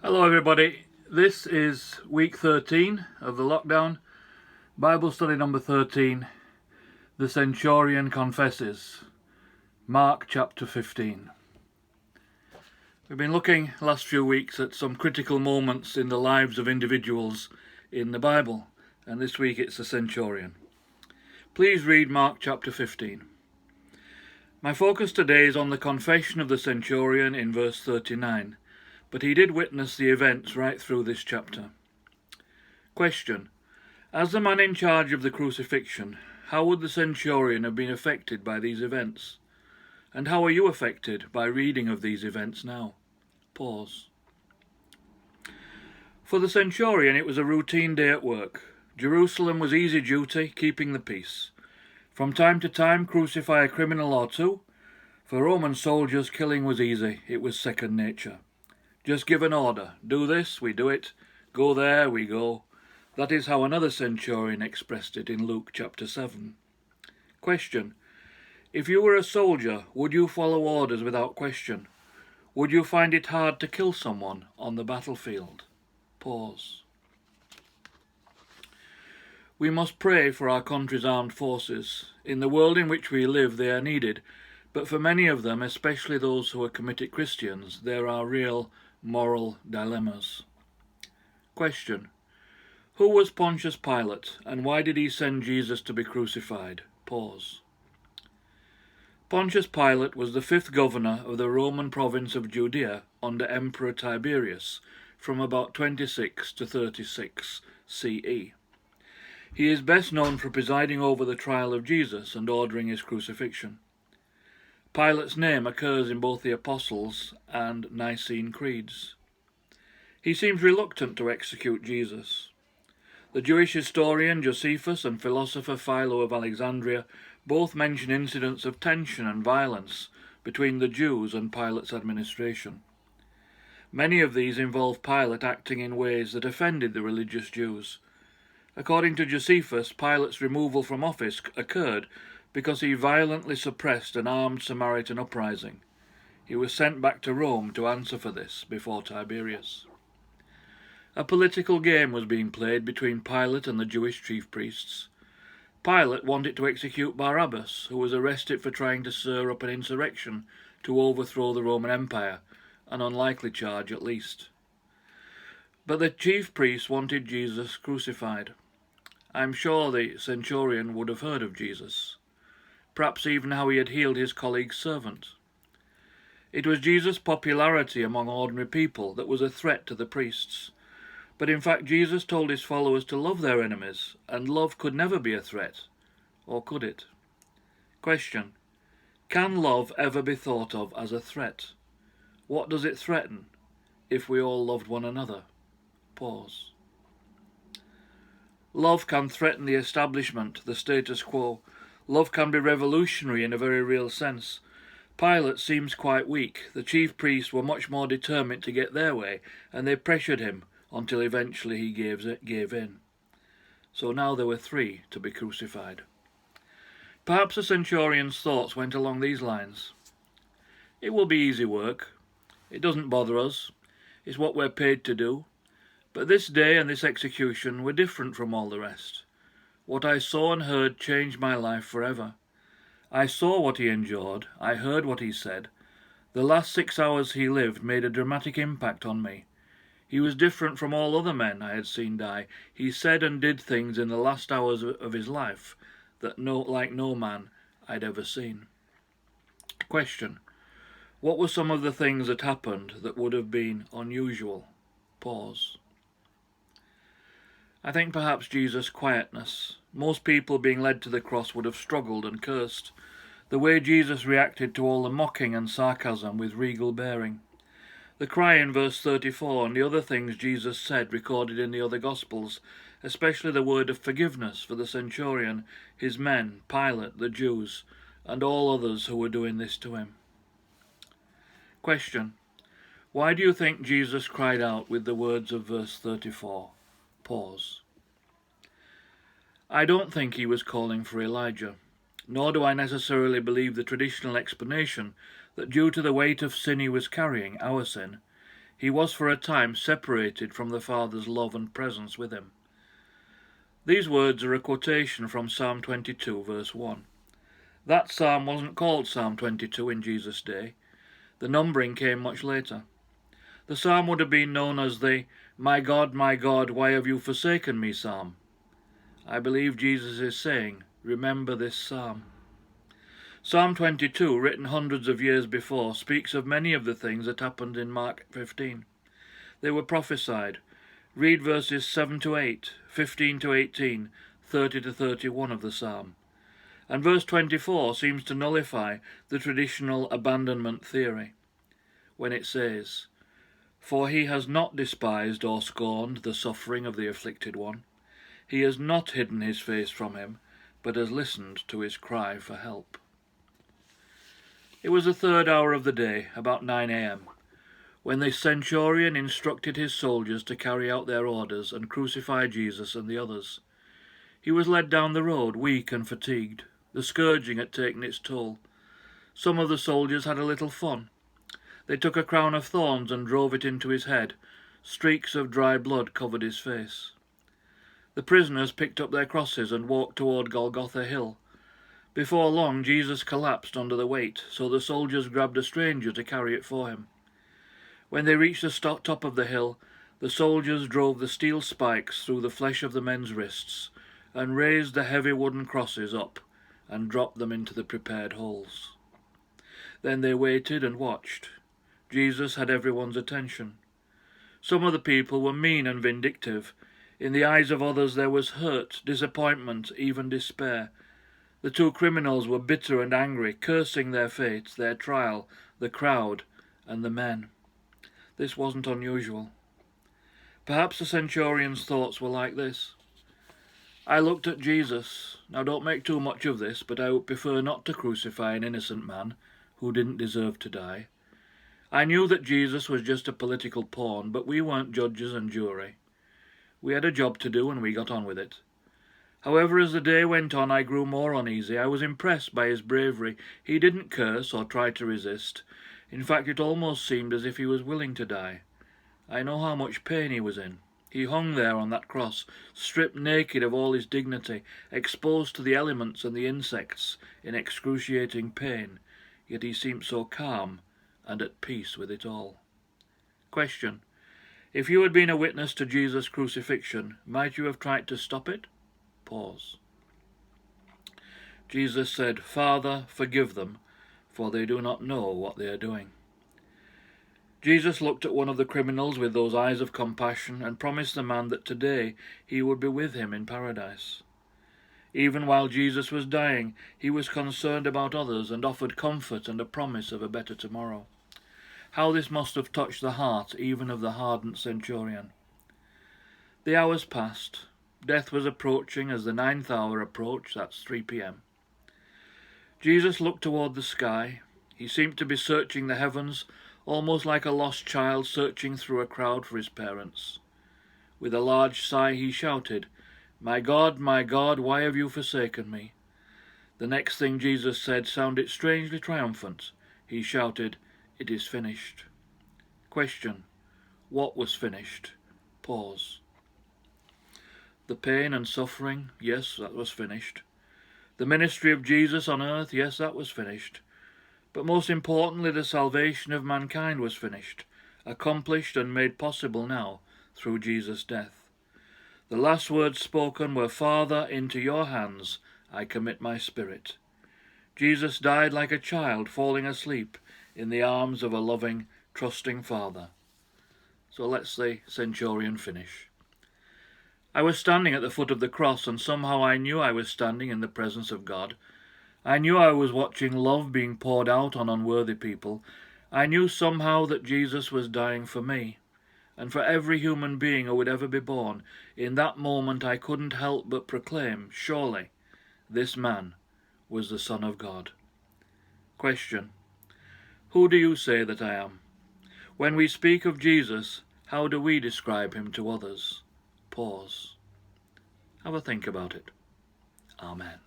Hello everybody, this is week 13 of the lockdown, Bible study number 13, the Centurion confesses, Mark chapter 15. We've been looking last few weeks at some critical moments in the lives of individuals in the Bible, and this week it's the Centurion. Please read Mark chapter 15. My focus today is on the confession of the Centurion in verse 39. But he did witness the events right through this chapter. Question. As the man in charge of the crucifixion, how would the centurion have been affected by these events? And how are you affected by reading of these events now? Pause. For the centurion, it was a routine day at work. Jerusalem was easy duty, keeping the peace. From time to time, crucify a criminal or two. For Roman soldiers, killing was easy. It was second nature. Just give an order. Do this, we do it. Go there, we go. That is how another centurion expressed it in Luke chapter 7. Question. If you were a soldier, would you follow orders without question? Would you find it hard to kill someone on the battlefield? Pause. We must pray for our country's armed forces. In the world in which we live, they are needed. But for many of them, especially those who are committed Christians, there are real moral dilemmas. Question. Who was Pontius Pilate, and why did he send Jesus to be crucified? Pause. Pontius Pilate was the fifth governor of the Roman province of Judea under Emperor Tiberius from about 26 to 36 CE. He is best known for presiding over the trial of Jesus and ordering his crucifixion. Pilate's name occurs in both the Apostles' and Nicene creeds. He seems reluctant to execute Jesus. The Jewish historian Josephus and philosopher Philo of Alexandria both mention incidents of tension and violence between the Jews and Pilate's administration. Many of these involve Pilate acting in ways that offended the religious Jews. According to Josephus, Pilate's removal from office occurred because he violently suppressed an armed Samaritan uprising. He was sent back to Rome to answer for this before Tiberius. A political game was being played between Pilate and the Jewish chief priests. Pilate wanted to execute Barabbas, who was arrested for trying to stir up an insurrection to overthrow the Roman Empire, an unlikely charge at least. But the chief priests wanted Jesus crucified. I'm sure the centurion would have heard of Jesus. Perhaps even how he had healed his colleague's servant. It was Jesus' popularity among ordinary people that was a threat to the priests. But in fact, Jesus told his followers to love their enemies, and love could never be a threat. Or could it? Question. Can love ever be thought of as a threat? What does it threaten if we all loved one another? Pause. Love can threaten the establishment, the status quo. Love can be revolutionary in a very real sense. Pilate seems quite weak. The chief priests were much more determined to get their way, and they pressured him until eventually he gave in. So now there were three to be crucified. Perhaps the centurion's thoughts went along these lines. It will be easy work. It doesn't bother us. It's what we're paid to do. But this day and this execution were different from all the rest. What I saw and heard changed my life forever. I saw what he endured. I heard what he said. The last 6 hours he lived made a dramatic impact on me. He was different from all other men I had seen die. He said and did things in the last hours of his life that like no man I'd ever seen. Question. What were some of the things that happened that would have been unusual? Pause. I think perhaps Jesus' quietness. Most people being led to the cross would have struggled and cursed. The way Jesus reacted to all the mocking and sarcasm with regal bearing. The cry in verse 34 and the other things Jesus said recorded in the other Gospels, especially the word of forgiveness for the centurion, his men, Pilate, the Jews, and all others who were doing this to him. Question. Why do you think Jesus cried out with the words of verse 34? Pause. I don't think he was calling for Elijah, nor do I necessarily believe the traditional explanation that due to the weight of sin he was carrying, our sin, He was for a time separated from the Father's love and presence with him. These words are a quotation from Psalm 22, verse 1. That psalm wasn't called Psalm 22 in Jesus' day. The numbering came much later. The psalm would have been known as the my God, why have you forsaken me psalm. I believe Jesus is saying, remember this psalm. Psalm 22, written hundreds of years before, speaks of many of the things that happened in Mark 15. They were prophesied. Read verses 7 to 8, 15 to 18, 30 to 31 of the psalm. And verse 24 seems to nullify the traditional abandonment theory, when it says, For he has not despised or scorned the suffering of the afflicted one. He has not hidden his face from him, but has listened to his cry for help. It was the third hour of the day, about 9 a.m., when the Centurion instructed his soldiers to carry out their orders and crucify Jesus and the others. He was led down the road, weak and fatigued. The scourging had taken its toll. Some of the soldiers had a little fun. They took a crown of thorns and drove it into his head. Streaks of dry blood covered his face. The prisoners picked up their crosses and walked toward Golgotha Hill. Before long, Jesus collapsed under the weight, so the soldiers grabbed a stranger to carry it for him. When they reached the top of the hill, the soldiers drove the steel spikes through the flesh of the men's wrists and raised the heavy wooden crosses up and dropped them into the prepared holes. Then they waited and watched. Jesus had everyone's attention. Some of the people were mean and vindictive. In the eyes of others there was hurt, disappointment, even despair. The two criminals were bitter and angry, cursing their fate, their trial, the crowd, and the men. This wasn't unusual. Perhaps the centurion's thoughts were like this. I looked at Jesus. Now don't make too much of this, but I would prefer not to crucify an innocent man who didn't deserve to die. I knew that Jesus was just a political pawn, but we weren't judges and jury. We had a job to do and we got on with it. However, as the day went on, I grew more uneasy. I was impressed by his bravery. He didn't curse or try to resist. In fact, it almost seemed as if he was willing to die. I know how much pain he was in. He hung there on that cross, stripped naked of all his dignity, exposed to the elements and the insects, in excruciating pain, yet he seemed so calm and at peace with it all. Question. If you had been a witness to Jesus' crucifixion, might you have tried to stop it? Pause. Jesus said, Father, forgive them, for they do not know what they are doing. Jesus looked at one of the criminals with those eyes of compassion and promised the man that today he would be with him in paradise. Even while Jesus was dying, he was concerned about others and offered comfort and a promise of a better tomorrow. How this must have touched the heart even of the hardened centurion. The hours passed. Death was approaching as the 9th hour approached, that's 3 p.m. Jesus looked toward the sky. He seemed to be searching the heavens, almost like a lost child searching through a crowd for his parents. With a large sigh he shouted, my God, why have you forsaken me? The next thing Jesus said sounded strangely triumphant. He shouted, it is finished. Question. What was finished? Pause. The pain and suffering, yes, that was finished. The ministry of Jesus on earth, yes, that was finished. But most importantly, the salvation of mankind was finished, accomplished and made possible now through Jesus' death. The last words spoken were, Father, into your hands I commit my spirit. Jesus died like a child falling asleep in the arms of a loving, trusting Father. So let's the centurion finish. I was standing at the foot of the cross, and somehow I knew I was standing in the presence of God. I knew I was watching love being poured out on unworthy people. I knew somehow that Jesus was dying for me, and for every human being who would ever be born. In that moment I couldn't help but proclaim, surely, this man was the Son of God. Question. Who do you say that I am? When we speak of Jesus, how do we describe him to others? Pause. Have a think about it. Amen.